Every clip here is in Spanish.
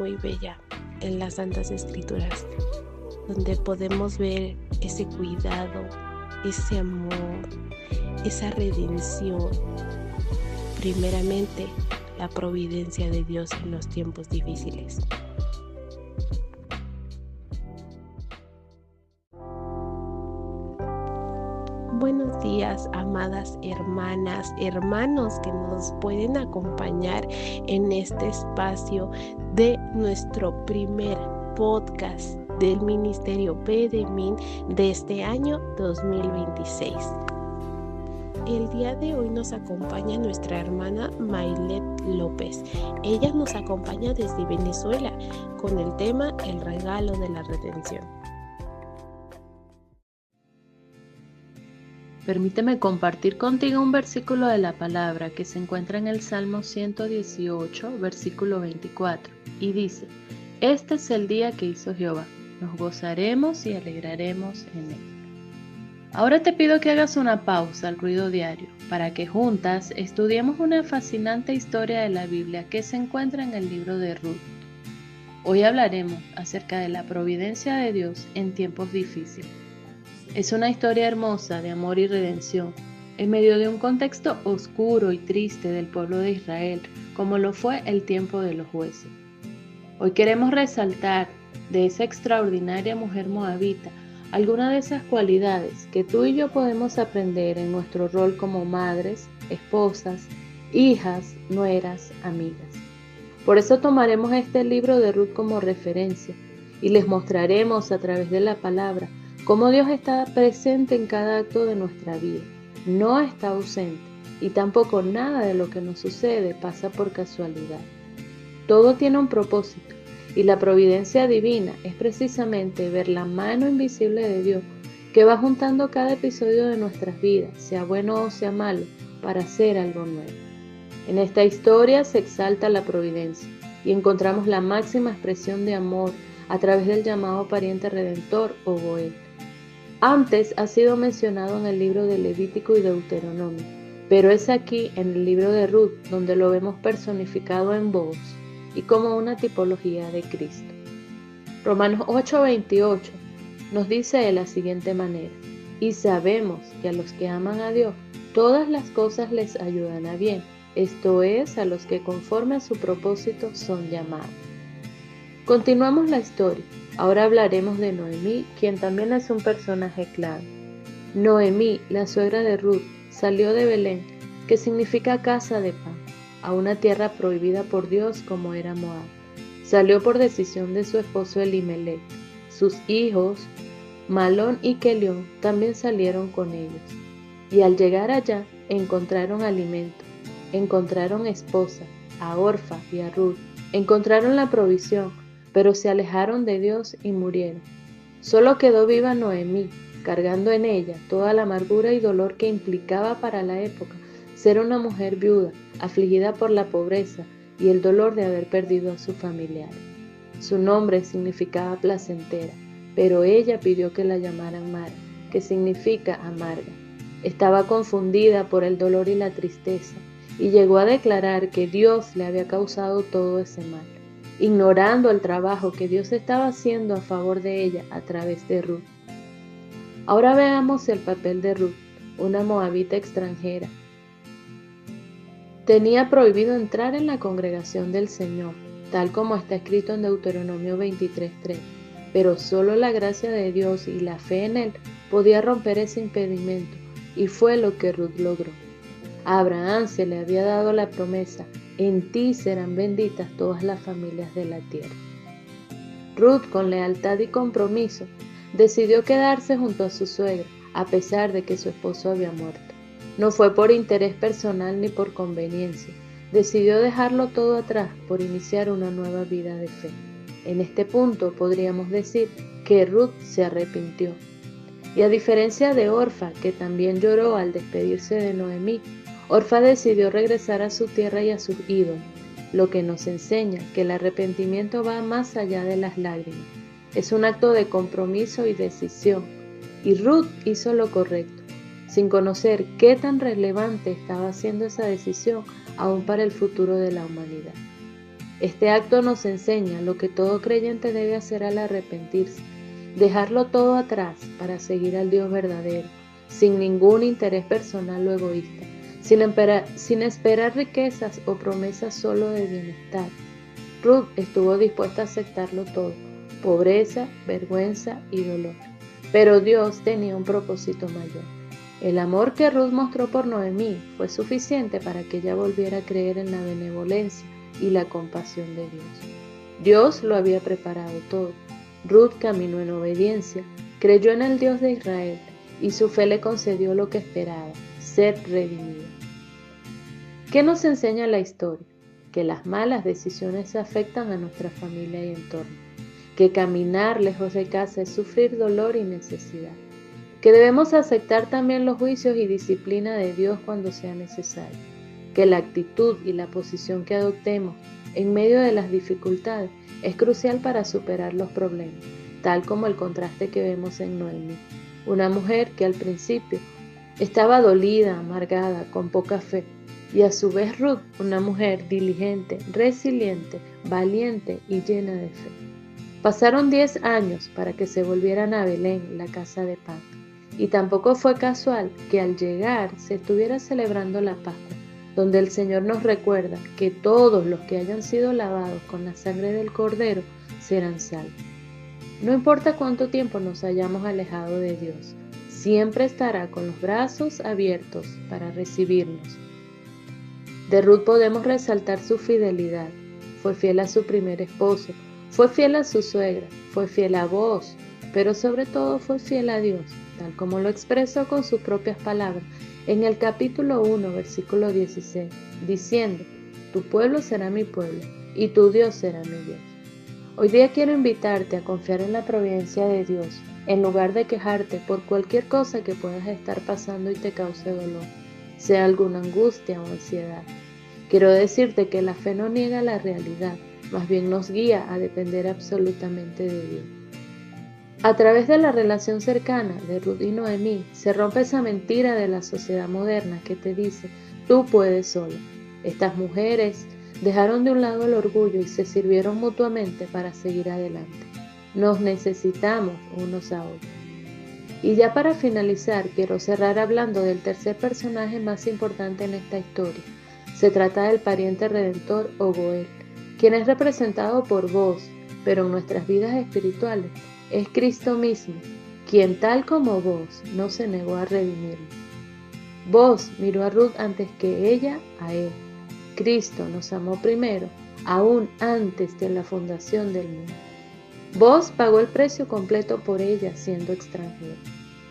muy bella en las Santas Escrituras, donde podemos ver ese cuidado, ese amor, esa redención. Primeramente, la providencia de Dios en los tiempos difíciles. Buenos días, amadas hermanas, hermanos que nos pueden acompañar en este espacio de nuestro primer podcast del Ministerio Pedemín de este año 2026. El día de hoy nos acompaña nuestra hermana Maylet López. Ella nos acompaña desde Venezuela con el tema El regalo de la redención. Permíteme compartir contigo un versículo de la palabra que se encuentra en el Salmo 118, versículo 24, y dice: Este es el día que hizo Jehová, nos gozaremos y alegraremos en él. Ahora te pido que hagas una pausa al ruido diario para que juntas estudiemos una fascinante historia de la Biblia que se encuentra en el libro de Ruth. Hoy hablaremos acerca de la providencia de Dios en tiempos difíciles. Es una historia hermosa de amor y redención, en medio de un contexto oscuro y triste del pueblo de Israel, como lo fue el tiempo de los jueces. Hoy queremos resaltar de esa extraordinaria mujer moabita algunas de esas cualidades que tú y yo podemos aprender en nuestro rol como madres, esposas, hijas, nueras, amigas. Por eso tomaremos este libro de Ruth como referencia y les mostraremos a través de la palabra cómo Dios está presente en cada acto de nuestra vida, no está ausente, y tampoco nada de lo que nos sucede pasa por casualidad. Todo tiene un propósito, y la providencia divina es precisamente ver la mano invisible de Dios que va juntando cada episodio de nuestras vidas, sea bueno o sea malo, para hacer algo nuevo. En esta historia se exalta la providencia y encontramos la máxima expresión de amor a través del llamado pariente redentor o Goel. Antes ha sido mencionado en el libro de Levítico y Deuteronomio, pero es aquí en el libro de Ruth donde lo vemos personificado en voz y como una tipología de Cristo. Romanos 8:28 nos dice de la siguiente manera: y sabemos que a los que aman a Dios, todas las cosas les ayudan a bien, esto es, a los que conforme a su propósito son llamados. Continuamos la historia. Ahora hablaremos de Noemí, quien también es un personaje clave. Noemí, la suegra de Ruth, salió de Belén, que significa casa de pan, a una tierra prohibida por Dios como era Moab. Salió por decisión de su esposo Elimelech. Sus hijos, Malón y Kelión, también salieron con ellos. Y al llegar allá, encontraron alimento, encontraron esposa, a Orfa y a Ruth, encontraron la provisión, pero se alejaron de Dios y murieron. Solo quedó viva Noemí, cargando en ella toda la amargura y dolor que implicaba para la época ser una mujer viuda, afligida por la pobreza y el dolor de haber perdido a su familiar. Su nombre significaba placentera, pero ella pidió que la llamaran Mara, que significa amarga. Estaba confundida por el dolor y la tristeza, y llegó a declarar que Dios le había causado todo ese mal, ignorando el trabajo que Dios estaba haciendo a favor de ella a través de Ruth. Ahora veamos el papel de Ruth, una moabita extranjera. Tenía prohibido entrar en la congregación del Señor, tal como está escrito en Deuteronomio 23:3, pero solo la gracia de Dios y la fe en Él podía romper ese impedimento, y fue lo que Ruth logró. A Abraham se le había dado la promesa: en ti serán benditas todas las familias de la tierra. Ruth, con lealtad y compromiso, decidió quedarse junto a su suegra, a pesar de que su esposo había muerto. No fue por interés personal ni por conveniencia. Decidió dejarlo todo atrás por iniciar una nueva vida de fe. En este punto podríamos decir que Ruth se arrepintió. Y a diferencia de Orfa, que también lloró al despedirse de Noemí, Orfa decidió regresar a su tierra y a sus ídolos, lo que nos enseña que el arrepentimiento va más allá de las lágrimas. Es un acto de compromiso y decisión, y Ruth hizo lo correcto, sin conocer qué tan relevante estaba siendo esa decisión aún para el futuro de la humanidad. Este acto nos enseña lo que todo creyente debe hacer al arrepentirse, dejarlo todo atrás para seguir al Dios verdadero, sin ningún interés personal o egoísta, sin esperar riquezas o promesas solo de bienestar. Ruth estuvo dispuesta a aceptarlo todo, pobreza, vergüenza y dolor. Pero Dios tenía un propósito mayor. El amor que Ruth mostró por Noemí fue suficiente para que ella volviera a creer en la benevolencia y la compasión de Dios. Dios lo había preparado todo. Ruth caminó en obediencia, creyó en el Dios de Israel y su fe le concedió lo que esperaba, ser redimida. ¿Qué nos enseña la historia? Que las malas decisiones afectan a nuestra familia y entorno, que caminar lejos de casa es sufrir dolor y necesidad, que debemos aceptar también los juicios y disciplina de Dios cuando sea necesario, que la actitud y la posición que adoptemos en medio de las dificultades es crucial para superar los problemas, tal como el contraste que vemos en Noemí, una mujer que al principio estaba dolida, amargada, con poca fe, y a su vez Ruth, una mujer diligente, resiliente, valiente y llena de fe. Pasaron 10 años para que se volvieran a Belén, la casa de pan, y tampoco fue casual que al llegar se estuviera celebrando la Pascua, donde el Señor nos recuerda que todos los que hayan sido lavados con la sangre del Cordero serán salvos. No importa cuánto tiempo nos hayamos alejado de Dios, siempre estará con los brazos abiertos para recibirnos. De Ruth podemos resaltar su fidelidad. Fue fiel a su primer esposo, fue fiel a su suegra, fue fiel a Booz, pero sobre todo fue fiel a Dios, tal como lo expresó con sus propias palabras en el capítulo 1, versículo 16, diciendo: tu pueblo será mi pueblo y tu Dios será mi Dios. Hoy día quiero invitarte a confiar en la providencia de Dios, en lugar de quejarte por cualquier cosa que puedas estar pasando y te cause dolor, sea alguna angustia o ansiedad. Quiero decirte que la fe no niega la realidad, más bien nos guía a depender absolutamente de Dios. A través de la relación cercana de Ruth y Noemí se rompe esa mentira de la sociedad moderna que te dice: tú puedes sola. Estas mujeres dejaron de un lado el orgullo y se sirvieron mutuamente para seguir adelante. Nos necesitamos unos a otros. Y ya para finalizar, quiero cerrar hablando del tercer personaje más importante en esta historia. Se trata del pariente redentor o Goel, quien es representado por Booz, pero en nuestras vidas espirituales es Cristo mismo, quien tal como Booz no se negó a redimirlo. Booz miró a Ruth antes que ella a él. Cristo nos amó primero, aún antes de la fundación del mundo. Booz pagó el precio completo por ella siendo extranjero.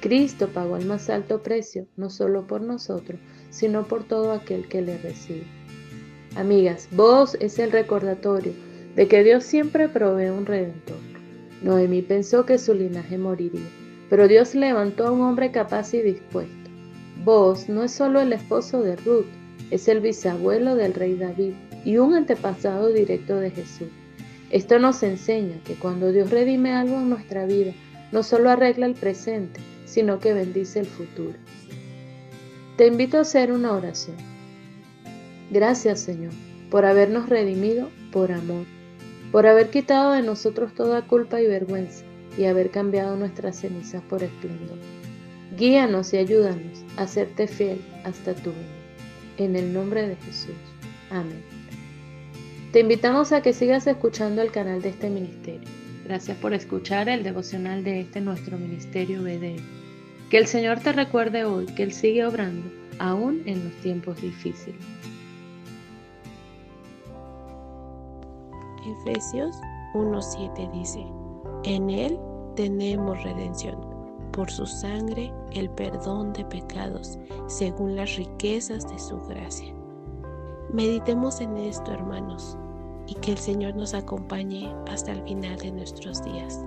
Cristo pagó el más alto precio, no solo por nosotros, sino por todo aquel que le recibe. Amigas, Booz es el recordatorio de que Dios siempre provee un redentor. Noemí pensó que su linaje moriría, pero Dios levantó a un hombre capaz y dispuesto. Booz no es solo el esposo de Ruth, es el bisabuelo del rey David y un antepasado directo de Jesús. Esto nos enseña que cuando Dios redime algo en nuestra vida, no solo arregla el presente, sino que bendice el futuro. Te invito a hacer una oración. Gracias, Señor, por habernos redimido por amor, por haber quitado de nosotros toda culpa y vergüenza y haber cambiado nuestras cenizas por esplendor. Guíanos y ayúdanos a serte fiel hasta tu venida. En el nombre de Jesús. Amén. Te invitamos a que sigas escuchando el canal de este ministerio. Gracias por escuchar el devocional de nuestro ministerio BDE. Que el Señor te recuerde hoy que Él sigue obrando, aún en los tiempos difíciles. Efesios 1:7 dice: en Él tenemos redención, por su sangre el perdón de pecados, según las riquezas de su gracia. Meditemos en esto, hermanos, y que el Señor nos acompañe hasta el final de nuestros días.